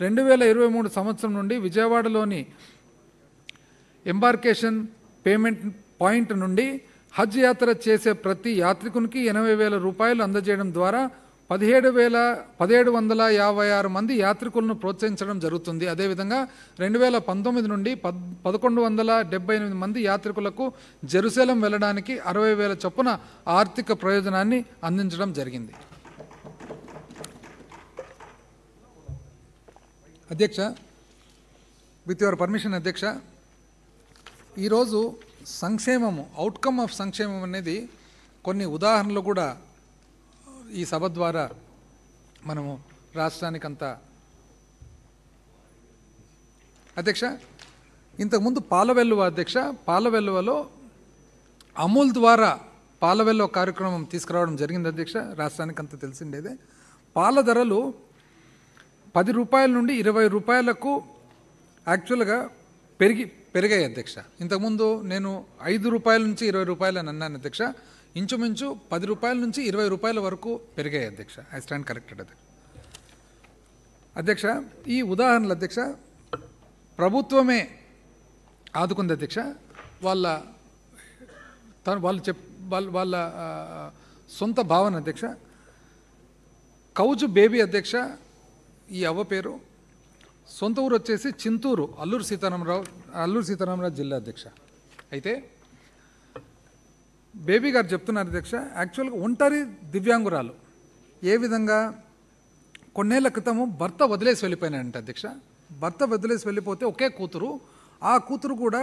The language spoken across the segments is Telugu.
2023 సంవత్సరం నుండి విజయవాడలోని ఎంబార్కేషన్ పేమెంట్ పాయింట్ నుండి హజ్ యాత్ర చేసే ప్రతి యాత్రికునికి 80,000 రూపాయలు అందజేయడం ద్వారా 1756 మంది యాత్రికులను ప్రోత్సహించడం జరుగుతుంది. అదేవిధంగా 2019 నుండి 1178 మంది యాత్రికులకు జెరూసలేం వెళ్ళడానికి 60,000 చొప్పున ఆర్థిక ప్రయోజనాన్ని అందించడం జరిగింది. అధ్యక్ష, విత్ యువర్ పర్మిషన్ అధ్యక్ష, ఈరోజు సంక్షేమము, అవుట్కమ్ ఆఫ్ సంక్షేమం అనేది కొన్ని ఉదాహరణలు కూడా ఈ సభ ద్వారా మనము రాష్ట్రానికంతా. అధ్యక్ష, ఇంతకుముందు పాలవెల్లువ అధ్యక్ష, పాలవెల్లువలో అమూల్ ద్వారా పాలవెల్లువ కార్యక్రమం తీసుకురావడం జరిగింది అధ్యక్ష. రాష్ట్రానికంతా తెలిసిండేదే. పాల ధరలు 10 రూపాయల నుండి 20 రూపాయలకు యాక్చువల్గా పెరిగాయి అధ్యక్ష. ఇంతకుముందు నేను 5 రూపాయల నుంచి 20 రూపాయలు అని అన్నాను అధ్యక్ష. ఇంచుమించు 10 రూపాయల నుంచి 20 రూపాయల వరకు పెరిగాయి అధ్యక్ష. ఐ స్టాండ్ కరెక్టెడ్ అధ్యక్ష. ఈ ఉదాహరణలు అధ్యక్ష ప్రభుత్వమే ఆదుకుంది అధ్యక్ష. వాళ్ళ సొంత భావన అధ్యక్ష. కౌజు బేబీ అధ్యక్ష, ఈ అవ్వ పేరు. సొంత ఊరు వచ్చేసి చింతూరు, అల్లూరు సీతారామరాజు జిల్లా అధ్యక్ష. అయితే బేబీ గారు చెప్తున్నారు అధ్యక్ష, యాక్చువల్గా ఒంటరి దివ్యాంగురాలు. ఏ విధంగా కొన్నేళ్ల క్రితము భర్త వదిలేసి వెళ్ళిపోయినాడంట అధ్యక్ష. భర్త వదిలేసి వెళ్ళిపోతే ఒకే కూతురు, ఆ కూతురు కూడా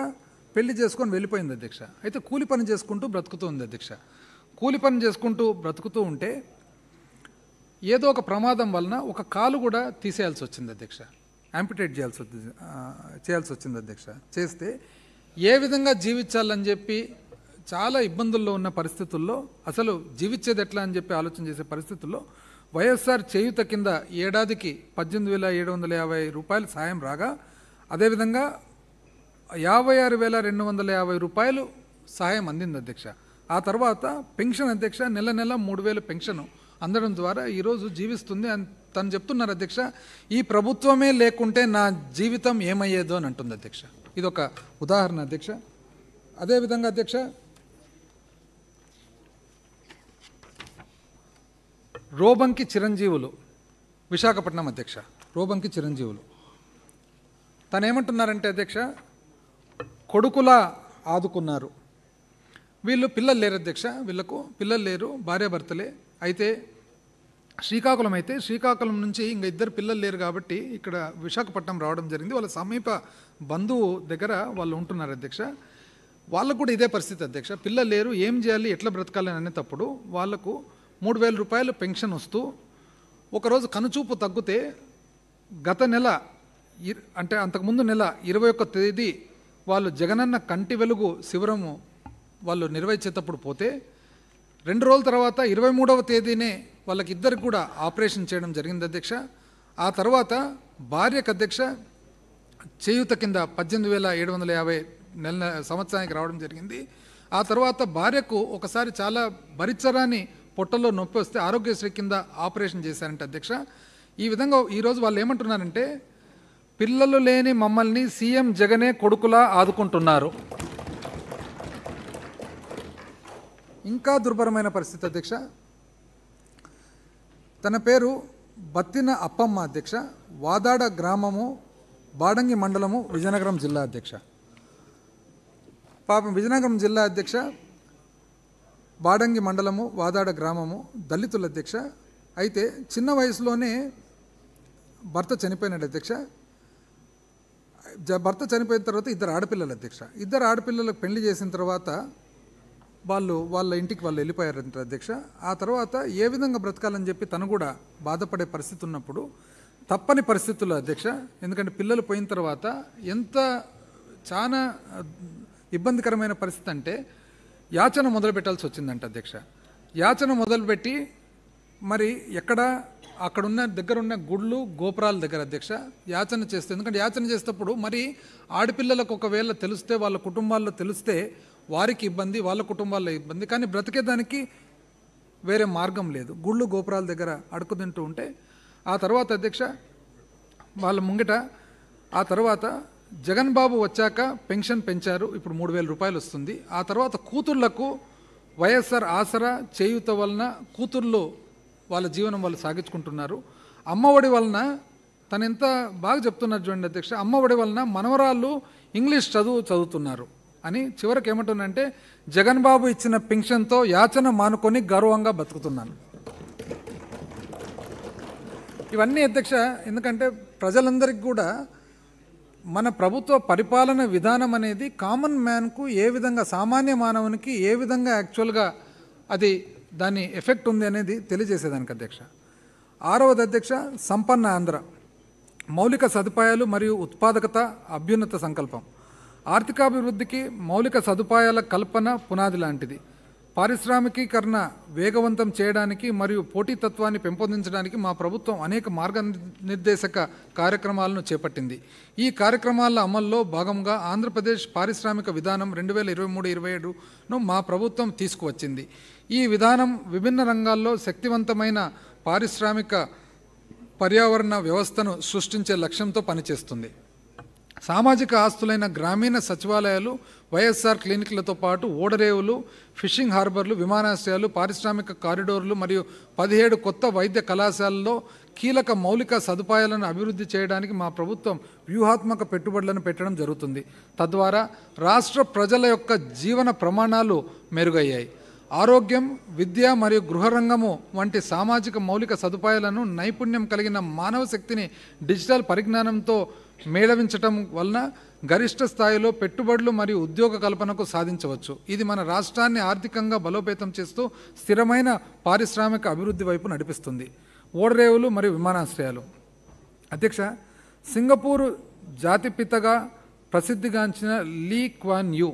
పెళ్లి చేసుకొని వెళ్ళిపోయింది అధ్యక్ష. అయితే కూలి పని చేసుకుంటూ బ్రతుకుతూ ఉంది అధ్యక్ష. కూలి పని చేసుకుంటూ బ్రతుకుతూ ఉంటే ఏదో ఒక ప్రమాదం వలన ఒక కాలు కూడా తీసేయాల్సి వచ్చింది అధ్యక్ష. యాంపిటేట్ చేయాల్సి వచ్చింది అధ్యక్ష. చేస్తే ఏ విధంగా జీవించాలని చెప్పి చాలా ఇబ్బందుల్లో ఉన్న పరిస్థితుల్లో, అసలు జీవించేది ఎట్లా అని చెప్పి ఆలోచన చేసే పరిస్థితుల్లో వైఎస్ఆర్ చేయూత కింద ఏడాదికి 18,750 రూపాయలు సాయం రాగా, అదేవిధంగా 56,250 రూపాయలు సహాయం అందింది అధ్యక్ష. ఆ తర్వాత పెన్షన్ అధ్యక్ష, నెల 3,000 పెన్షన్ అందడం ద్వారా ఈరోజు జీవిస్తుంది అని తను చెప్తున్నారు అధ్యక్ష. ఈ ప్రభుత్వమే లేకుంటే నా జీవితం ఏమయ్యేదో అని అంటుంది అధ్యక్ష. ఇదొక ఉదాహరణ అధ్యక్ష. అదేవిధంగా అధ్యక్ష, రోబంకి చిరంజీవులు, విశాఖపట్నం అధ్యక్ష. రోబంకి చిరంజీవులు తను ఏమంటున్నారంటే అధ్యక్ష, కొడుకులా ఆదుకున్నారు. వీళ్ళు పిల్లలు లేరు అధ్యక్ష, వీళ్ళకు పిల్లలు లేరు, భార్యాభర్తలే. అయితే శ్రీకాకుళం నుంచి ఇంకా 2 పిల్లలు లేరు కాబట్టి ఇక్కడ విశాఖపట్నం రావడం జరిగింది. వాళ్ళ సమీప బంధువు దగ్గర వాళ్ళు ఉంటున్నారు అధ్యక్ష. వాళ్ళకు కూడా ఇదే పరిస్థితి అధ్యక్ష. పిల్లలు లేరు, ఏం చేయాలి, ఎట్లా బ్రతకాలి అనేటప్పుడు వాళ్లకు 3,000 రూపాయలు పెన్షన్ వస్తూ, ఒకరోజు కనుచూపు తగ్గితే గత నెల అంటే అంతకుముందు నెల 21వ తేదీ వాళ్ళు జగనన్న కంటి వెలుగు శిబిరము వాళ్ళు నిర్వహించేటప్పుడు పోతే 2 రోజుల తర్వాత 23వ తేదీనే వాళ్ళకి ఇద్దరికి కూడా ఆపరేషన్ చేయడం జరిగింది అధ్యక్ష. ఆ తర్వాత భార్యకు అధ్యక్ష చేయూత కింద 18,750 సంవత్సరానికి రావడం జరిగింది. ఆ తర్వాత భార్యకు ఒకసారి చాలా భరించరాని పొట్టలో నొప్పి వస్తే ఆరోగ్యశ్రీ కింద ఆపరేషన్ చేశారంట అధ్యక్ష. ఈ విధంగా ఈరోజు వాళ్ళు ఏమంటున్నారంటే, పిల్లలు లేని మమ్మల్ని సీఎం జగనే కొడుకులా ఆదుకుంటున్నారు. ఇంకా దుర్భరమైన పరిస్థితి అధ్యక్ష. తన పేరు బత్తిన అప్పమ్మ అధ్యక్ష. వాదాడ గ్రామము, బాడంగి మండలము, విజయనగరం జిల్లా అధ్యక్ష. పాపం విజయనగరం జిల్లా అధ్యక్ష, బాడంగి మండలము, వాదాడ గ్రామము, దళితుల అధ్యక్ష. అయితే చిన్న వయసులోనే భర్త చనిపోయినాడు అధ్యక్ష. భర్త చనిపోయిన తర్వాత 2 ఆడపిల్లలు అధ్యక్ష. 2 ఆడపిల్లలకు పెళ్లి చేసిన తర్వాత వాళ్ళ ఇంటికి వాళ్ళు వెళ్ళిపోయారంట అధ్యక్ష. ఆ తర్వాత ఏ విధంగా బ్రతకాలని చెప్పి తను కూడా బాధపడే పరిస్థితి ఉన్నప్పుడు, తప్పని పరిస్థితుల్లో అధ్యక్ష, ఎందుకంటే పిల్లలు పోయిన తర్వాత ఎంత చాలా ఇబ్బందికరమైన పరిస్థితి అంటే యాచన మొదలు పెట్టాల్సి వచ్చిందంట అధ్యక్ష. యాచన మొదలుపెట్టి మరి అక్కడున్న దగ్గరున్న గుళ్ళు గోపురాల దగ్గర అధ్యక్ష యాచన చేస్తే, ఎందుకంటే యాచన చేసేటప్పుడు మరి ఆడపిల్లలకు ఒకవేళ తెలిస్తే, వాళ్ళ కుటుంబాల్లో తెలిస్తే వారికి ఇబ్బంది, వాళ్ళ కుటుంబాల్లో ఇబ్బంది. కానీ బ్రతికేదానికి వేరే మార్గం లేదు. గుళ్ళు గోపురాల దగ్గర అడుక్కుతింటూ ఉంటే ఆ తర్వాత అధ్యక్ష వాళ్ళ ముంగిట. ఆ తర్వాత జగన్ బాబు వచ్చాక పెన్షన్ పెంచారు, ఇప్పుడు 3,000 రూపాయలు వస్తుంది. ఆ తర్వాత కూతుర్లకు వైఎస్ఆర్ ఆసరా చేయూత వలన కూతుర్లు వాళ్ళ జీవనం వాళ్ళు సాగించుకుంటున్నారు. అమ్మఒడి వలన తను ఎంత బాగా చెప్తున్నారు చూడండి అధ్యక్ష, అమ్మఒడి వలన మనవరాళ్ళు ఇంగ్లీష్ చదువుతున్నారు అని. చివరికి ఏమంటున్నానంటే, జగన్ బాబు ఇచ్చిన పెన్షన్తో యాచన మానుకొని గర్వంగా బతుకుతున్నాను. ఇవన్నీ అధ్యక్ష ఎందుకంటే ప్రజలందరికీ కూడా మన ప్రభుత్వ పరిపాలన విధానం అనేది కామన్ మ్యాన్కు ఏ విధంగా, సామాన్య మానవునికి ఏ విధంగా యాక్చువల్గా అది దాని ఎఫెక్ట్ ఉంది అనేది తెలియజేసేదానికి అధ్యక్ష. 6వది అధ్యక్ష, సంపన్న ఆంధ్ర, మౌలిక సదుపాయాలు మరియు ఉత్పాదకత అభ్యున్నత సంకల్పం. ఆర్థికాభివృద్ధికి మౌలిక సదుపాయాల కల్పన పునాది లాంటిది. పారిశ్రామికీకరణ వేగవంతం చేయడానికి మరియు పోటీతత్వాన్ని పెంపొందించడానికి మా ప్రభుత్వం అనేక మార్గనిర్దేశక కార్యక్రమాలను చేపట్టింది. ఈ కార్యక్రమాల అమల్లో భాగంగా ఆంధ్రప్రదేశ్ పారిశ్రామిక విధానం 2023-27ను మా ప్రభుత్వం తీసుకువచ్చింది. ఈ విధానం విభిన్న రంగాల్లో శక్తివంతమైన పారిశ్రామిక పర్యావరణ వ్యవస్థను సృష్టించే లక్ష్యంతో పనిచేస్తుంది. సామాజిక ఆస్తులైన గ్రామీణ సచివాలయాలు, వైఎస్ఆర్ క్లినిక్లతో పాటు ఓడరేవులు, ఫిషింగ్ హార్బర్లు, విమానాశ్రయాలు, పారిశ్రామిక కారిడోర్లు మరియు 17 కొత్త వైద్య కళాశాలల్లో కీలక మౌలిక సదుపాయాలను అభివృద్ధి చేయడానికి మా ప్రభుత్వం వ్యూహాత్మక పెట్టుబడులను పెట్టడం జరుగుతుంది. తద్వారా రాష్ట్ర ప్రజల యొక్క జీవన ప్రమాణాలు మెరుగయ్యాయి. ఆరోగ్యం, విద్య మరియు గృహరంగము వంటి సామాజిక మౌలిక సదుపాయాలను నైపుణ్యం కలిగిన మానవ శక్తిని డిజిటల్ పరిజ్ఞానంతో మేళవించటం వలన గరిష్ట స్థాయిలో పెట్టుబడులు మరియు ఉద్యోగ కల్పనకు సాధించవచ్చు. ఇది మన రాష్ట్రాన్ని ఆర్థికంగా బలోపేతం చేస్తూ స్థిరమైన పారిశ్రామిక అభివృద్ధి వైపు నడిపిస్తుంది. ఓడరేవులు మరియు విమానాశ్రయాలు అధ్యక్ష, సింగపూర్ జాతిపితగా ప్రసిద్ధిగాంచిన లీ క్వాన్ యూ